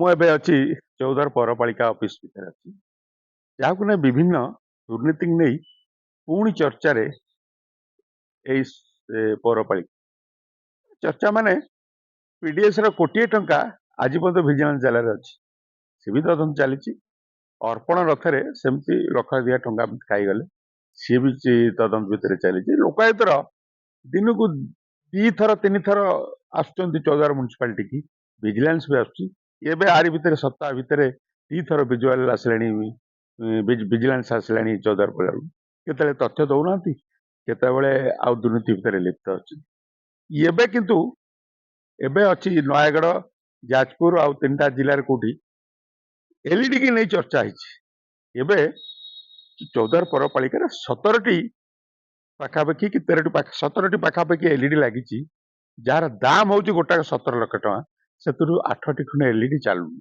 ମୁଁ ଏବେ ଅଛି ଚୌଦ୍ୱାର ପୌରପାଳିକା ଅଫିସ ଭିତରେ ଅଛି, ଯାହାକୁ ନେଇ ବିଭିନ୍ନ ଦୁର୍ନୀତିକୁ ନେଇ ପୁଣି ଚର୍ଚ୍ଚାରେ ଏଇ ପୌରପାଳିକା ଚର୍ଚ୍ଚା ମାନେ ପିଡିଏସ୍ ର କୋଟିଏ ଟଙ୍କା ଆଜି ପର୍ଯ୍ୟନ୍ତ ଭିଜିଲାନ୍ସ ଜାଲରେ ଅଛି। ସେ ବି ତଦନ୍ତ ଚାଲିଛି। ଅର୍ପଣ ରଥରେ ସେମିତି ଲକ୍ଷ ଦିଆ ଟଙ୍କା ଖାଇଗଲେ, ସିଏ ବି ତଦନ୍ତ ଭିତରେ ଚାଲିଛି। ଲୋକାୟତର ଦିନକୁ 2 ଥର 3 ଥର ଆସୁଛନ୍ତି ଚୌଦ୍ୱାର ମ୍ୟୁନିସିପାଲିଟି କି, ଭିଜିଲାନ୍ସ ବି ଆସୁଛି। ଏବେ ଆରି ଭିତରେ ସପ୍ତାହ ଭିତରେ 2 ଥର ଭିଜୁଆଲ ଆସିଲାଣି, ଭିଜିଲାନ୍ସ ଆସିଲାଣି ଚୌଦ୍ୱାର ପୌରକୁ। କେତେବେଳେ ତଥ୍ୟ ଦଉନାହାନ୍ତି, କେତେବେଳେ ଆଉ ଦୁର୍ନୀତି ଭିତରେ ଲିପ୍ତ ଅଛନ୍ତି। ଏବେ କିନ୍ତୁ ଏବେ ଅଛି ନୟାଗଡ଼, ଯାଜପୁର ଆଉ 3ଟା ଜିଲ୍ଲାରେ କୋଉଠି ଏଲଇଡି କି ନେଇ ଚର୍ଚ୍ଚା ହେଇଛି। ଏବେ ଚୌଦ୍ୱାର ପୌରପାଳିକାରେ 17ଟି ପାଖାପାଖି କି 17ଟି ପାଖାପାଖି ଏଲଇଡି ଲାଗିଛି, ଯାହାର ଦାମ ହଉଛି ଗୋଟାକ 17 ଲକ୍ଷ ଟଙ୍କା। ସେଥିରୁ 8ଟି ଖଣ୍ଡେ ଏଲଇଡି ଚାଲୁନି।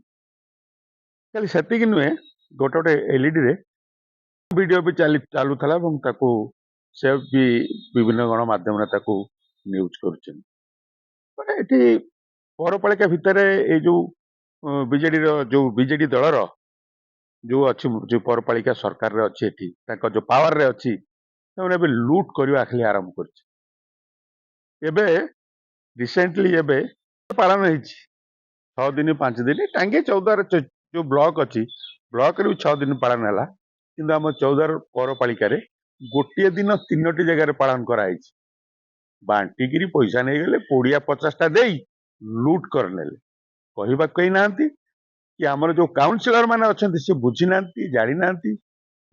ଖାଲି ସେତିକି ନୁହେଁ, ଗୋଟେ ଏଲଇଡି ରେ ଭିଡିଓ ବି ଚାଲୁଥିଲା ଏବଂ ତାକୁ ସେ ବି ବିଭିନ୍ନ ଗଣମାଧ୍ୟମରେ ତାକୁ ନ୍ୟୁଜ କରୁଛନ୍ତି। ମାନେ ଏଠି ପୌରପାଳିକା ଭିତରେ ଏଇ ଯୋଉ ବିଜେଡି ଦଳର ଯୋଉ ଅଛି, ଯୋଉ ପୌରପାଳିକା ସରକାରରେ ଅଛି, ଏଠି ତାଙ୍କ ଯୋଉ ପାୱାରରେ ଅଛି, ସେମାନେ ଏବେ ଲୁଟ କରିବା ଖାଲି ଆରମ୍ଭ କରିଛି। ଏବେ ରିସେଣ୍ଟଲି ଏବେ ପାଳନ ହେଇଛି 6 ଦିନ 5 ଦିନ ଟାଙ୍ଗେ ଚୌଦ୍ୱାର ଯୋଉ ବ୍ଲକ ଅଛି, ବ୍ଲକରେ ବି 6 ଦିନ ପାଳନ ହେଲା। କିନ୍ତୁ ଆମ ଚୌଦ୍ୱାର ପୌରପାଳିକାରେ ଗୋଟିଏ ଦିନ 3ଟି ଜାଗାରେ ପାଳନ କରାଯାଇଛି। ବାଣ୍ଟିକିରି ପଇସା ନେଇଗଲେ, 50ଟା ଦେଇ ଲୁଟ କରିନେଲେ। କହିବାକୁ କେହି ନାହାନ୍ତି କି ଆମର ଯୋଉ କାଉନସିଲର ମାନେ ଅଛନ୍ତି ସେ ବୁଝି ନାହାନ୍ତି, ଜାଣି ନାହାନ୍ତି,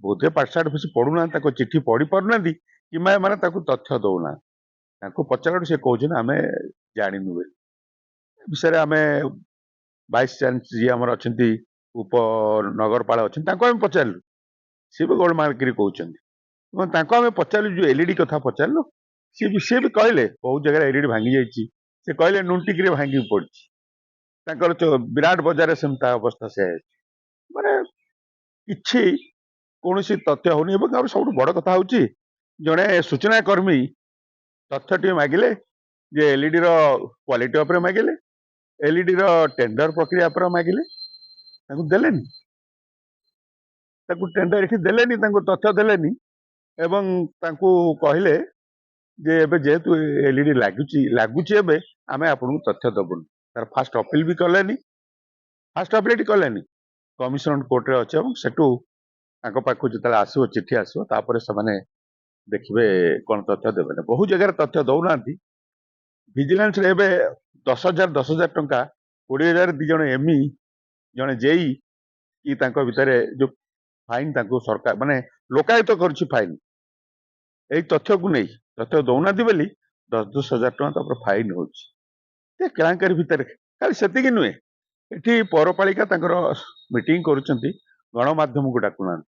ବୋଧେ ପାଠଶାଠ ବେଶୀ ପଢୁନାହାନ୍ତି, ତାଙ୍କ ଚିଠି ପଢି ପାରୁନାହାନ୍ତି, କିମ୍ବା ଏମାନେ ତାକୁ ତଥ୍ୟ ଦଉନାହାନ୍ତି। ତାଙ୍କୁ ପଚାରିଲାଠୁ ସେ କହୁଛନ୍ତି ଆମେ ଜାଣିନୁ ବୋଲି। ଏ ବିଷୟରେ ଆମେ ଭାଇସ୍ ଚାନ୍ସେଲର ଯିଏ ଆମର ଅଛନ୍ତି, ଉପନଗରପାଳ ଅଛନ୍ତି, ତାଙ୍କୁ ଆମେ ପଚାରିଲୁ। ସିଏ ବି ଗୋଳମାଲକିରି କହୁଛନ୍ତି। ଏବଂ ତାଙ୍କୁ ଆମେ ପଚାରିଲୁ, ଯୋଉ ଏଲଇଡି କଥା ପଚାରିଲୁ, ସିଏ ବି କହିଲେ ବହୁତ ଜାଗାରେ ଏଲଇଡି ଭାଙ୍ଗି ଯାଇଛି। ସେ କହିଲେ ନୁଣ୍ଟିକିରି ଭାଙ୍ଗି ପଡିଛି। ତାଙ୍କର ବିରାଟ ବଜାରରେ ସେମିତି ତା ଅବସ୍ଥା ସେ ମାନେ କିଛି କୌଣସି ତଥ୍ୟ ହଉନି। ଏବଂ ଆମର ସବୁଠୁ ବଡ କଥା ହଉଛି, ଜଣେ ସୂଚନା କର୍ମୀ ତଥ୍ୟଟିଏ ମାଗିଲେ ଯେ ଏଲଇଡି ର କ୍ୱାଲିଟି ଉପରେ ମାଗିଲେ, ଏଲଇଡି ର ଟେଣ୍ଡର ପ୍ରକ୍ରିୟା ଉପରେ ମାଗିଲେ, ତାଙ୍କୁ ଦେଲେନି। ତାଙ୍କୁ ଟେଣ୍ଡର ଏଠି ଦେଲେନି, ତାଙ୍କୁ ତଥ୍ୟ ଦେଲେନି। ଏବଂ ତାଙ୍କୁ କହିଲେ ଯେ ଏବେ ଯେହେତୁ ଏଲଇଡି ଲାଗୁଛି ଏବେ ଆମେ ଆପଣଙ୍କୁ ତଥ୍ୟ ଦେବୁନି। ତାର ଫାଷ୍ଟ ଅପିଲ ବି କଲେନି, କମିଶନ କୋର୍ଟରେ ଅଛି ଏବଂ ସେଠୁ ତାଙ୍କ ପାଖକୁ ଯେତେବେଳେ ଆସିବ, ଚିଠି ଆସିବ, ତାପରେ ସେମାନେ ଦେଖିବେ କଣ ତଥ୍ୟ ଦେବେନି। ବହୁ ଜାଗାରେ ତଥ୍ୟ ଦଉନାହାନ୍ତି। ଭିଜିଲାନ୍ସରେ ଏବେ 10,000 ଟଙ୍କା, 20,000 2 ଜଣ ଏମି, ଜଣେ ଜେଇ କି ତାଙ୍କ ଭିତରେ ଯୋଉ ଫାଇନ ତାଙ୍କୁ ସରକାର ମାନେ ଲୋକାୟତ କରୁଛି ଫାଇନ। ଏଇ ତଥ୍ୟକୁ ନେଇ ତଥ୍ୟ ଦଉନାହାନ୍ତି ବୋଲି 10,000 ଟଙ୍କା ତାପରେ ଫାଇନ ହଉଛି। କେଳାଙ୍କରୀ ଭିତରେ ଖାଲି ସେତିକି ନୁହେଁ, ଏଠି ପୌରପାଳିକା ତାଙ୍କର ମିଟିଂ କରୁଛନ୍ତି, ଗଣମାଧ୍ୟମକୁ ଡାକୁନାହାନ୍ତି।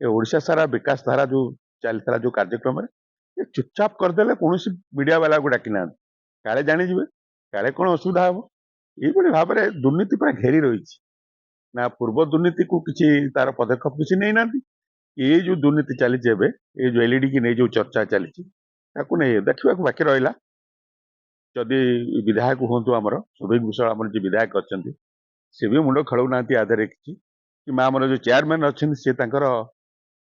ଏ ଓଡିଶା ସାରା ବିକାଶ ଧାରା ଯୋଉ ଚାଲିଥିଲା ଯୋଉ କାର୍ଯ୍ୟକ୍ରମରେ ଚୁପଚାପ କରିଦେଲେ, କୌଣସି ମିଡିଆ ବାଲାକୁ ଡାକି ନାହାନ୍ତି। କାଳେ ଜାଣିଯିବେ, କାଳେ କଣ ଅସୁବିଧା ହବ, ଏଇଭଳି ଭାବରେ ଦୁର୍ନୀତି ପୁରା ଘେରି ରହିଛି। ନା ପୂର୍ବ ଦୁର୍ନୀତିକୁ କିଛି ତାର ପଦକ୍ଷେପ କିଛି ନେଇନାହାନ୍ତି। ଏଇ ଯୋଉ ଦୁର୍ନୀତି ଚାଲିଛି ଏବେ, ଏଇ ଯୋଉ ଏଲଇଡି କି ନେଇ ଯୋଉ ଚର୍ଚ୍ଚା ଚାଲିଛି, ତାକୁ ନେଇ ଦେଖିବାକୁ ବାକି ରହିଲା। ଯଦି ବିଧାୟକ ହୁଅନ୍ତୁ ଆମର ଶୁଭେନ୍ଦୁ ଭୂଷାଳ, ଆମର ଯିଏ ବିଧାୟକ ଅଛନ୍ତି, ସେ ବି ମୁଣ୍ଡ ଖେଳଉନାହାନ୍ତି ଆଧାରେ କିଛି, କିମ୍ବା ଆମର ଯୋଉ ଚେୟାରମ୍ୟାନ ଅଛନ୍ତି ସେ ତାଙ୍କର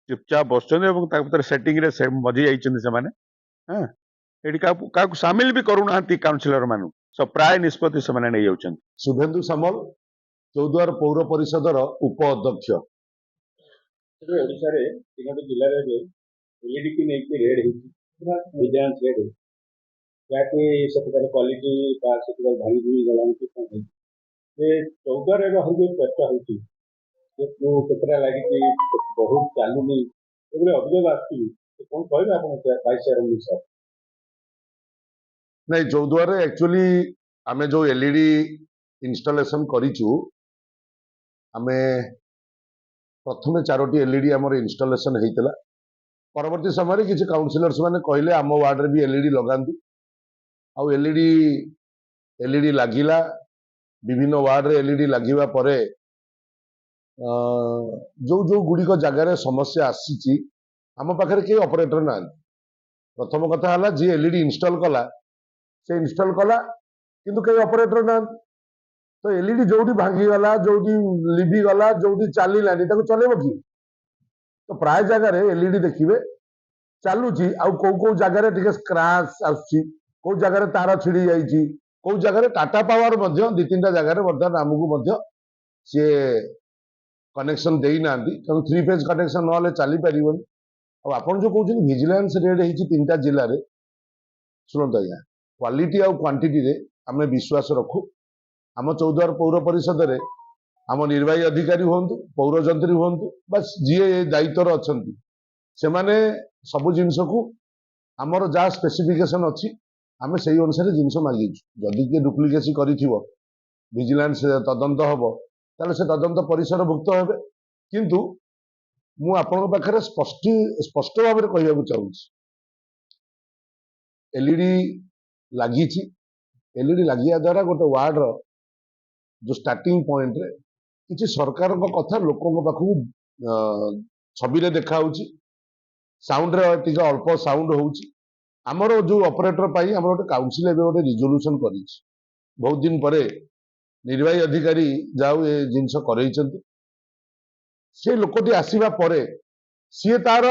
ଚୁପଚାପ ବସୁଛନ୍ତି ଏବଂ ତାଙ୍କ ଭିତରେ ସେଟିଂରେ ମଜି ଯାଇଛନ୍ତି ସେମାନେ। ଏଠି କାହାକୁ ସାମିଲ ବି କରୁନାହାନ୍ତି କାଉନସିଲର ମାନଙ୍କୁ, ପ୍ରାୟ ନିଷ୍ପତ୍ତି ସେମାନେ ନେଇଯାଉଛନ୍ତି। शुभेन्दु सामल चौद्वार पौर परिषदर उप अध्यक्ष। ओडिशारे 3ଟି ଜିଲ୍ଲାରେ एलईडी की ନେଇକି ରେଡ୍ ହେଇଛି, ଭିଜିଲାନ୍ସ ରେଡ୍ ହେଇଛି, ଯାହାକି ସେଠିକାର କ୍ୱାଲିଟି ବା ସେଠିକାର ଭାଙ୍ଗି ଭୁଙ୍ଗି ଗଲାଣି କି କ'ଣ ହେଇଛି। ସେ ଚୌଦ୍ୱାର ଏବେ ହଉଛି ଚର୍ଚ୍ଚା ହେଉଛି, କେତେଟା ଲାଗିଛି, ବହୁତ ଚାଲୁନି, ଏଭଳି ଅଭିଯୋଗ ଆସୁଛି। କ'ଣ କହିବେ ଆପଣ ଭାଇସ୍ ଚେୟାରମ୍ୟାନ୍ ସାର୍? नहीं चौद्वार एक्चुअली आमे जो एलईडी इनस्टॉलेशन करिचु, आमे प्रथम 4टी एलईडी आमर इनस्टॉलेशन हेइतला। परवर्ती समय किसी काउंसिलर्स माने कहले आम वार्ड रे भी एलईडी लगांतु। आ एलईडी लागिला, विभिन्न वार्ड रे एलईडी लागिबा परे जो जो गुडी को जगह समस्या आसीची, आम पाखरे के ऑपरेटर ना। प्रथम कथा हला जी एलईडी इंस्टॉल कला, से इंस्टॉल कला, किंतु कई ऑपरेटर ना। तो एलईडी जोटी भांगीगला जोटी लिभिगला जोटी चलिलानी ताको चलेबो कि तो प्राय जगह एलईडी देखिए चलुची आउ को जगह टिके स्क्रैच आसुची को जगह तार छिड़ी जाइची को जगह टाटा पावर मध्य दि तीन जगह बर्तमान आमको सी कनेक्शन देना तेणु 3 फेज कनेक्शन ना चली पार आप जो कहते विजिलेंस रेड होती 3टा जिले में शुणु आज्ञा क्वालिटी आउ क्वांटिटी रे आम विश्वास रखु आम चौद्वार पौर परिषद रे आम निर्वाही अधिकारी हूँ पौर जंत्री हूँ बस जी दायित्व अच्छा से माने सबु जिनस को आमर जहाँ स्पेसिफिकेशन अच्छी आम से अनुसार जिनस मागिचु जदि किए डुप्लिकेसी करिथिबो विजिलेंस तदंत हम ताले से तदंत परिसर भुक्त हेबे किंतु मु आपन पाखरे स्पष्ट भाव में कहना चाहूँगी एलईडी लगी एलईडी लगिया द्वारा गोटे वार्ड रो जो स्टार्टिंग पॉइंट रे किसी सरकार कथा लोकों पाखक छवि रे देखा साउंड रे टिके अल्प साउंड होउची हमर जो ऑपरेटर पाई हमर गोटे काउंसिल एबे गोटे रिजोल्यूशन करिछि बहुत दिन परे निर्वाही अधिकारी जाऊ ए जिनस करैछन्ति से लोकटी आसीबा परे सी तार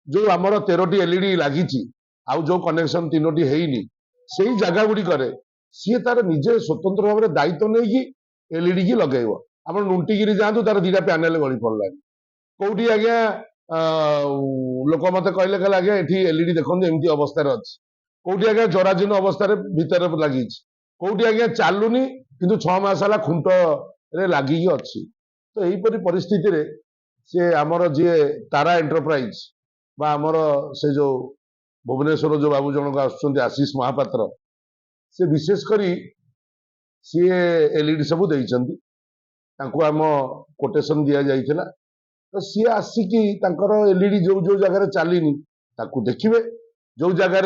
जो आमर 13टी एलईडी लागिछि आउ जो कनेक्शन 3टी हेइनी सेही जगह गुडी करे सी तार निजे स्वतंत्र भाव में दायित्व नहीं कि एलईडी की लगेइबो आपण नुंटिगिरी जांतु तार दीटा पैनल गळी पड़ला कोठी आज्ञा लोक मत कहले कहले आज्ञा एठी एलईडी देखंतु एमती अवस्था रे अछि कोठी आज्ञा जराजीर्ण अवस्था रे भीतर लागिछि कोठी आज्ञा चालुनी किंतु 6 मास हला खुंट रे लागि अछि तो एही परि परिस्थिति रे से हमर जे तारा एंटरप्राइज बा हमर से जो भुवनेश्वर जो बाबू जनक आसुचंती आशीष महापात्र से विशेष करी सी एलईडी सब देइचंती तांको आम कोटेशन दिया जाइथिला तो सी आसिकी तांकर एलईडी जो जो जगह चलिनी ताकू देखिबे जो जगह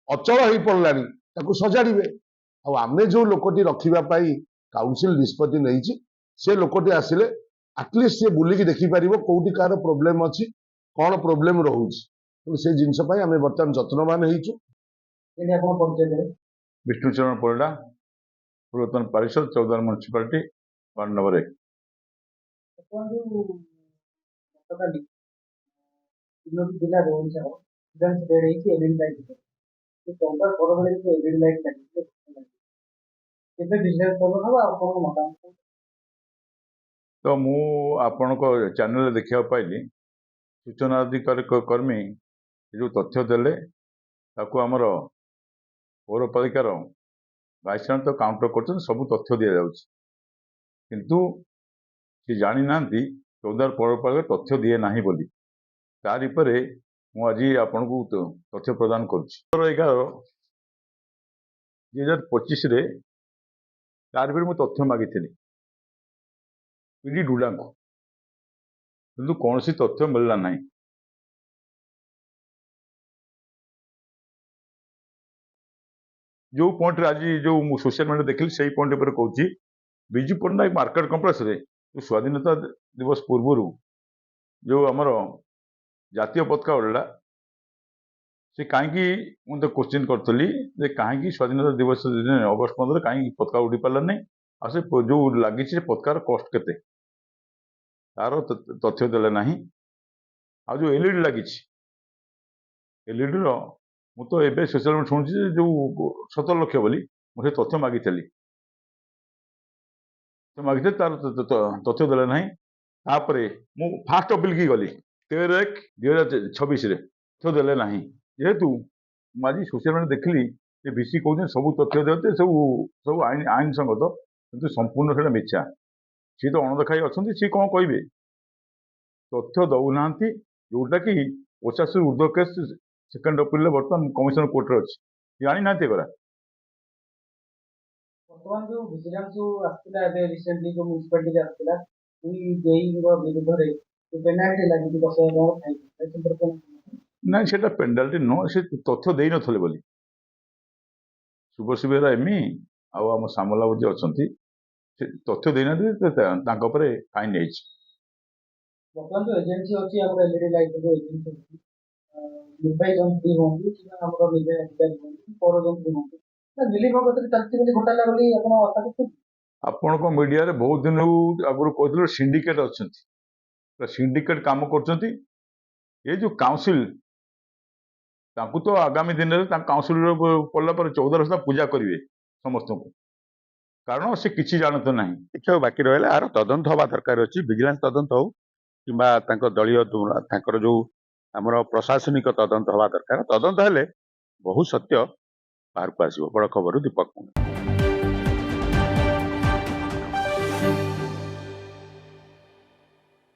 अचल हो पड़लानी ताकू सजाड़िबे आ आमे जो लोकटी रखिबा पाई काउंसिल निष्पत्ति नैछि से लोकटी आसिले एटलिस्ट से बुलिकी देखि परिबो कोउटी कार प्रॉब्लम अछि कोन प्रॉब्लम रहउछि तो से जिंस पाई आमे वर्तमान जत्नवान हेइछु एने आपण परिचय देबे विष्णुचरण परिडा पूर्वतन परिषद चौद्वार म्युनिसिपालिटी वार्ड नंबर 1 आपण जो गतकाली तीनोटी जिला रे ओडिसा विधान सभा रे एलईडी लाइट तो चौदार परबले जो एलईडी लाइट लागिছে केबे बिजनेस करो हबा आपण मतांत तो मु आपण को चैनल देखिया पाइली सूचना अधिकारी कर्मी जो तथ्य देले ताकू हमर पौरपालिकार वाइस तो काउंटर कर सब तथ्य दि जाउछि किंतु से जानी नांती चौदार पौरपालिका तथ्य दिए नाही बोली तारि परे मु आज आपण को तथ्य प्रदान करुछि 11/2025 रे तार भी मु तथ्य मागिथिली पीडी डुडा को किंतु कौन सी तथ्य मिलला नहीं जो पॉइंट आज जो सोशल मीडिया देखिली से पॉइंट पर कहूँ विजु पट्टनायक मार्केट कम्प्लेक्स रे जो स्वाधीनता दिवस पूर्व जो आमर जातीय पताका उड़ला से कहीं मुझे क्वेश्चन करी कहीं स्वाधीनता दिवस दिन अगस्ट 15 कहीं पताका उड़ी पारा नहीं आ से जो लगी पताकार कस्ट केते तार तथ्य देले नहीं आ जो एलईडी लगी एलईडी मु तो एबे सोशल मीडिया शुणुची जो 17 लाख बोली मुझे तथ्य मागी तार तथ्य देले नहीं तापरे मु फास्ट अपील की गली 13/1/2026 तथ्य देले नहीं जेहेतु आज सोशल मीडिया देखली बीसी कहते सब तथ्य देते सब सब आईन संगत किंतु संपूर्ण से मिछा सी तो अणदेखाई अच्छा सी कौन कहे तथ्य दौना जोटा कि 50 ऊर्ध्व केस सेकेंड अपील बर्तमान कमिशनर कोर्ट रे अच्छी जानी ना करा वर्तमान जो विजिलेंस जो आस्तिला एबे रिसेंटली जो म्युनिसिपालिटी आस्तिला उई जेई विरुद्ध रे जो पेनाल्टी लागि 10,000 फाइन ए संदर्भ ना से पेनाल्टी नो से तथ्य दे नथले बोली शुभशिबेरा एमी आम श्यामला जी अच्छा तथ्य देना फाइन नहीं वर्तमान जो एजेंसी अच्छी आम एलईडी लाइट जो एजेंसी अच्छी निर्वाही जंत्री होंगे कि आमर निर्वाही अधिकारी होंगे पौर जंत्री होंगे दिलीप भगत चलती बोली घोटाला बोली आपण आशा करते ଆପଣଙ୍କ ମିଡ଼ିଆରେ ବହୁତ ଦିନ ଆଗରୁ କହୁଥିଲେ ସିଣ୍ଡିକେଟ୍ ଅଛନ୍ତି, ସିଣ୍ଡିକେଟ୍ କାମ କରୁଛନ୍ତି। ଏ ଯେଉଁ କାଉନସିଲ୍, ତାଙ୍କୁ ତ ଆଗାମୀ ଦିନରେ ତାଙ୍କ କାଉନସିଲ୍ର ପଡ଼ିଲା ପରେ 14 ସୁଦ୍ଧା ପୂଜା କରିବେ ସମସ୍ତଙ୍କୁ, କାରଣ ସେ କିଛି ଜାଣନ୍ତି ନାହିଁ। ଦେଖିବାକୁ ବାକି ରହିଲା, ଆର ତଦନ୍ତ ହବା ଦରକାର ଅଛି। ଭିଜିଲାନ୍ସ ତଦନ୍ତ ହଉ କିମ୍ବା ତାଙ୍କ ଦଳୀୟ ତାଙ୍କର ଯୋଉ ଆମର ପ୍ରଶାସନିକ ତଦନ୍ତ ହବା ଦରକାର। ତଦନ୍ତ ହେଲେ ବହୁ ସତ୍ୟ ବାହାରକୁ ଆସିବ। ବଡ଼ ଖବରରୁ ଦୀପକ।